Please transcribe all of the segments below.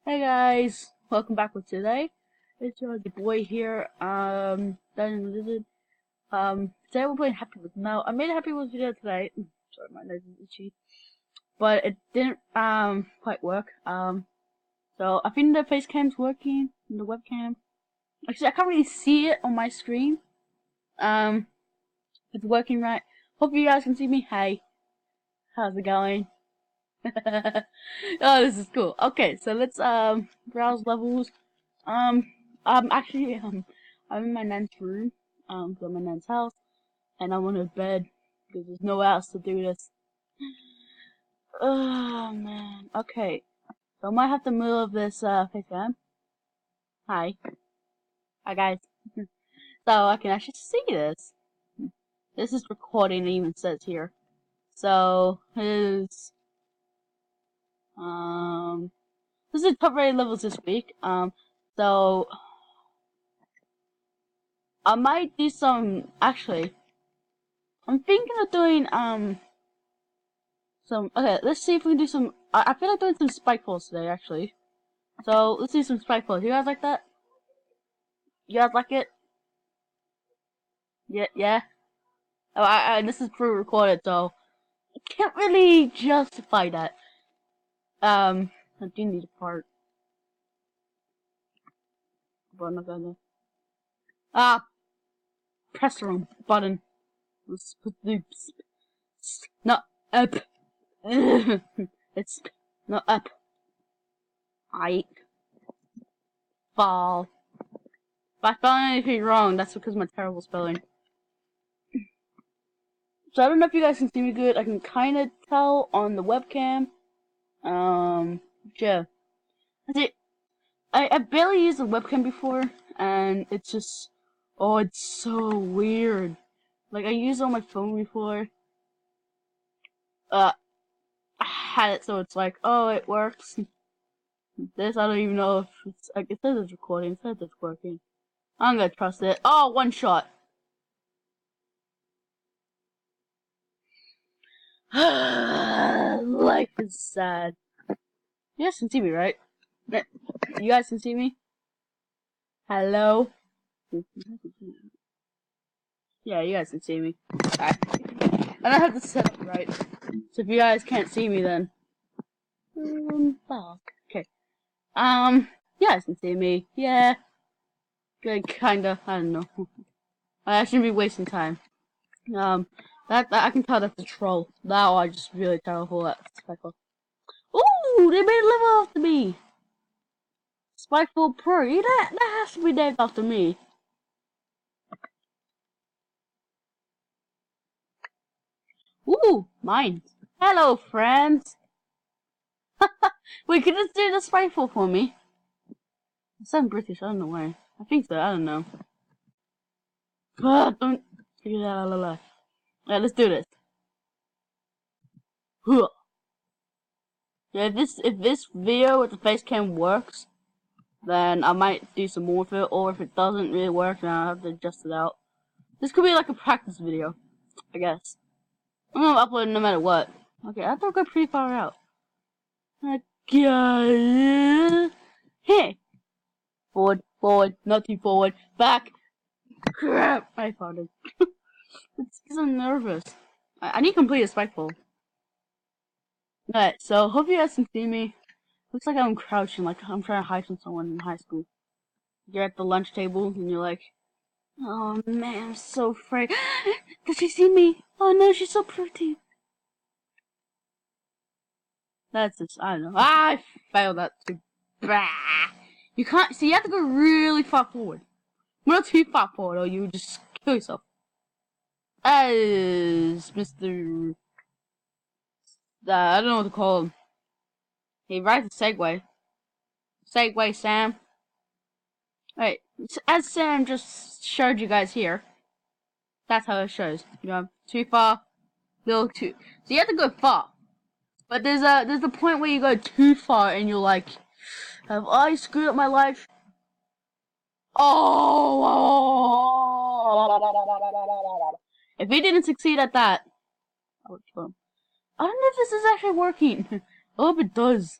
Hey guys, welcome back with today. It's your boy here, Dungeon Lizard. Today we're playing Happy Wheels. Now, I made a Happy Wheels video today. Sorry, my nose is itchy. But it didn't, quite work. So I think the face cam's working, and the webcam. Actually, I can't really see it on my screen. It's working right. Hope you guys can see me. Hey, how's it going? Oh, this is cool. Okay, so let's browse levels. Actually, I'm in my nan's room. I'm in my nan's house, and I'm on her bed because there's nowhere else to do this. Oh man. Okay, so I might have to move this face cam. Hi, guys. So I can actually see this. This is recording. It even says here. So his this is top rated levels this week. So I might do some. Actually, I'm thinking of doing some. Okay, let's see if we can do some. I feel like doing some spike balls today. Actually, so let's do some spike balls. You guys like that? You guys like it? Yeah, yeah. Oh, this is pre-recorded, so I can't really justify that. I do need a part, but I'm not gonna. Press the wrong button. Let's put the not up. It's not up. I fall. If I spell anything wrong, that's because of my terrible spelling. So I don't know if you guys can see me good. I can kind of tell on the webcam. Yeah. See, I barely used the webcam before, and it's just, oh, it's so weird. Like, I used it on my phone before. I had it so it's like, oh, it works. This, I don't even know if it's, like, it says it's recording, it says it's working. I'm gonna trust it. Oh, one shot. Life is sad. You guys can see me, right? You guys can see me? Hello? Yeah, you guys can see me. I don't have to set up right. So if you guys can't see me, then fuck. Okay. You guys can see me. Yeah. Good, kinda. I don't know. I shouldn't be wasting time. That I can tell that's a troll. Now I just really terrible at Spectre. Ooh, they made a level after me. Spiteful Pro. That has to be named after me. Ooh, mine. Hello, friends. Wait, can you do the spiteful for me? I sound British. I don't know why. I think so. I don't know. Don't. Yeah, let's do this. Yeah, if this video with the face cam works, then I might do some more with it. Or if it doesn't really work, then I'll have to adjust it out. This could be like a practice video, I guess. I'm gonna upload it no matter what. Okay, I thought I got pretty far out. Okay. Hey! Forward, not too forward. Back! Crap! I found it. It's because I'm nervous. I need to complete a spiteful. Alright, so hope you guys can see me. Looks like I'm crouching, like I'm trying to hide from someone in high school. You're at the lunch table and you're like, oh man, I'm so afraid. Does she see me? Oh no, she's so pretty. That's just, I don't know. I failed that too. Bah. You can't, see, you have to go really far forward. Well, not too far forward or you just kill yourself. As Mr. I don't know what to call him. He rides a Segway. Segway Sam. Alright, as Sam just showed you guys here, that's how it shows. You know, too far, little too. So you have to go far. But there's a point where you go too far and you're like, have I screwed up my life? Oh! If he didn't succeed at that, I would kill him. I don't know if this is actually working. I hope it does.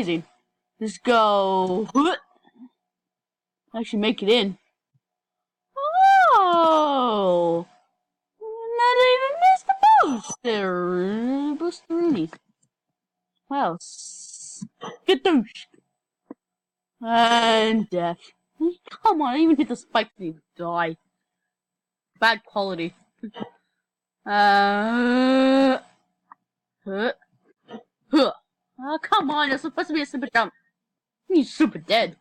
amazing. Just go. Actually, make it in. Oh! Not even missed the booster. Boosteroonies. Wow. Get those. And death. Come on, I even hit the spikes and you die. Bad quality. Huh. Oh, come on, it's supposed to be a super jump. He's super dead.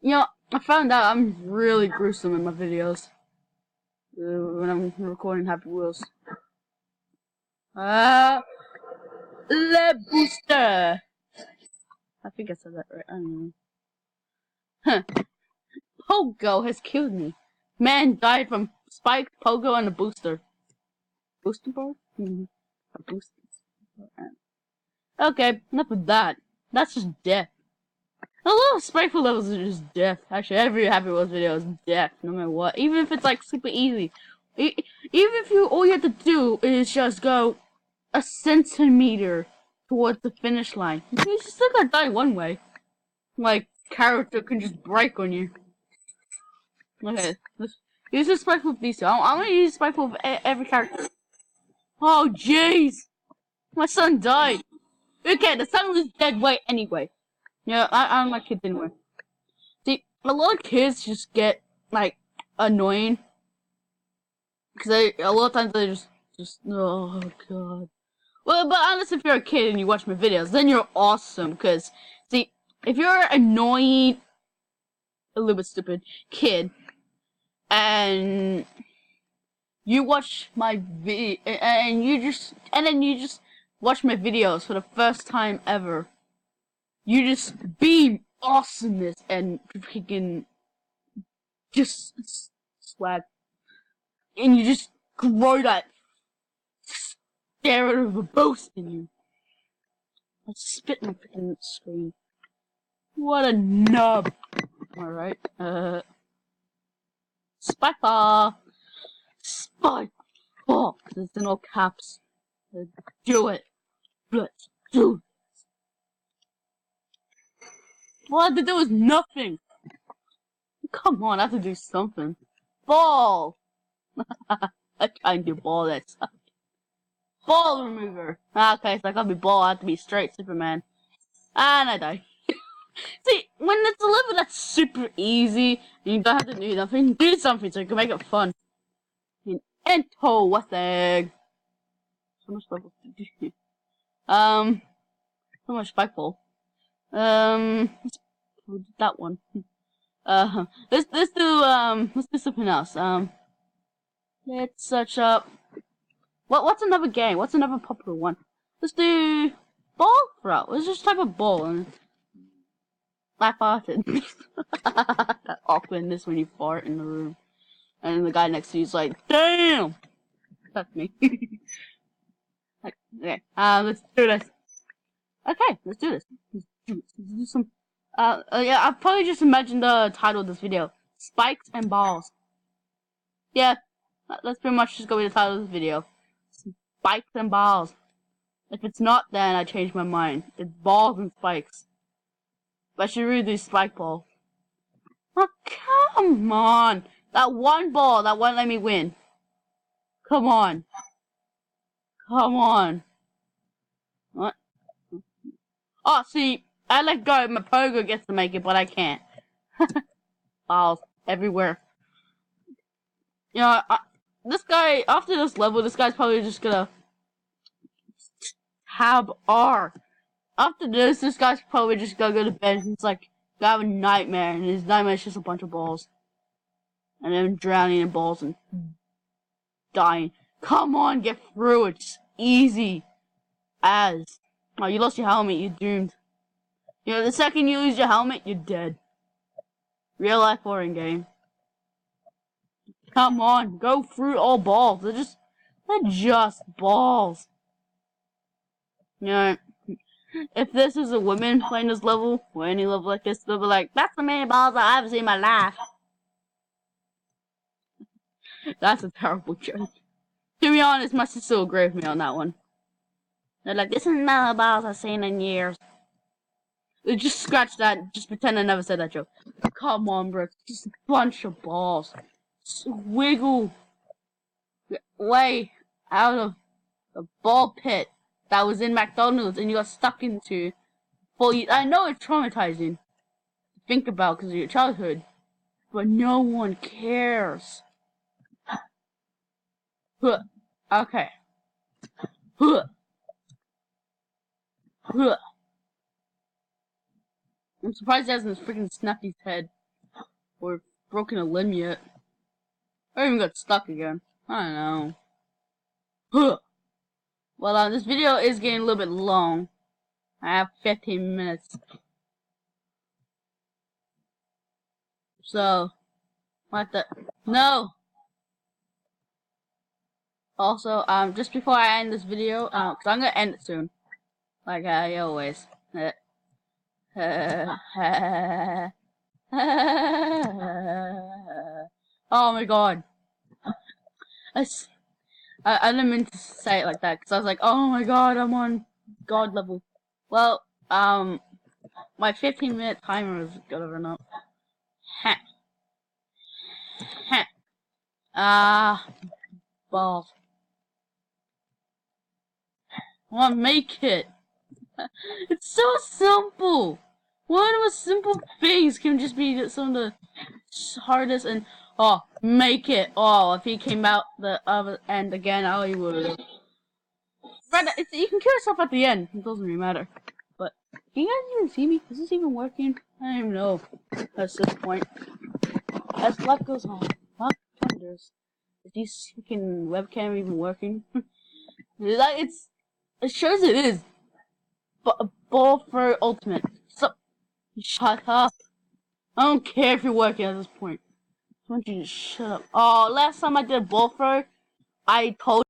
You know, I found out I'm really gruesome in my videos. When I'm recording Happy Wheels. Le Booster! I think I said that right. I don't know. Huh. Pogo has killed me. Man died from Spike, Pogo, and a booster. Booster bar? Mm-hmm. A booster. Okay, enough of that. That's just death. A lot of Spiteful levels are just death. Actually, every Happy Wheels video is death, no matter what. Even if it's like super easy. Even if all you have to do is just go a centimeter towards the finish line. You still gotta die one way. Like, character can just break on you. Okay, let's use the Spiteful with these two. I'm gonna use Spiteful with every character. Oh, jeez! My son died! Okay, the son was dead weight anyway. Yeah, I don't like kids anyway. See, a lot of kids just get, like, annoying. Because a lot of times they just, oh god. Well, but unless if you're a kid and you watch my videos, then you're awesome. Because, see, if you're an annoying, a little bit stupid kid, and you watch my and then you just watch my videos for the first time ever, you just beam awesomeness and freaking just swag, and you just grow that get rid of the boost in you. Let's spit my freaking screen. What a nub. Alright, spike ball. Spike ball. It's in all caps. Let's do it. Let's do it. All I had to do was nothing. Come on, I have to do something. Ball. I can't do ball, that sucks. Ball remover. Okay, so I gotta be ball, I have to be straight Superman. And I die. See, when it's a level that's super easy, and you don't have to do nothing, do something so you can make it fun. Ento, what the egg? So much levels to do. So much spike ball. Let's do that one. Let's do something else. Let's search up. What's another game? What's another popular one? Let's do ball throw. Let's just type a ball and I farted. That awkwardness when you fart in the room, and then the guy next to you is like, "Damn!" That's me. Okay, let's do this. Okay, let's do this. Let's do some. Yeah, I've probably just imagined the title of this video: Spikes and Balls. Yeah, let's pretty much just go with the title of this video: Spikes and Balls. If it's not, then I change my mind. It's balls and spikes. But I should really do spike ball. Oh, come on! That one ball that won't let me win. Come on. Come on. What? Oh, see, I let go. My pogo gets to make it, but I can't. Balls everywhere. You know, this guy, after this level, this guy's probably just gonna tab R. After this guy's probably just gonna go to bed. He's like, gonna have a nightmare, and his nightmare is just a bunch of balls. And then drowning in balls and dying. Come on, get through it. It's easy as. Oh, you lost your helmet, you're doomed. You know, the second you lose your helmet, you're dead. Real life or in game. Come on, go through all balls. They're just balls. You know, if this is a woman playing this level, or any level like this, they'll be like, that's the many balls I've ever seen in my life. That's a terrible joke. To be honest, my sister will agree with me on that one. They're like, this is not the balls I've seen in years. They just scratch that, just pretend I never said that joke. Come on, bro, it's just a bunch of balls. Just wiggle your way out of the ball pit that was in McDonald's and you got stuck into. Well, I know it's traumatizing to think about because of your childhood, but no one cares. Okay. I'm surprised he hasn't freaking snapped his head or broken a limb yet. Or even got stuck again. I don't know. Well, this video is getting a little bit long. I have 15 minutes. So, what the? No! Also, just before I end this video, cause I'm gonna end it soon. Like I always. Oh my god. I didn't mean to say it like that, because I was like, oh my god, I'm on god level. Well, my 15-minute timer is gonna run up. Balls. I wanna make it. It's so simple. One of the simple things can just be some of the hardest and make it. Oh, if he came out the other end again, I would. But you can kill yourself at the end. It doesn't really matter. But can you guys even see me? Is this even working? I don't even know. At this point, as life goes on, what wonders? Is this freaking webcam even working? It shows it is. But ball throw ultimate. So, shut up. I don't care if you're working at this point. I want you to shut up. Oh, last time I did ball throw, I told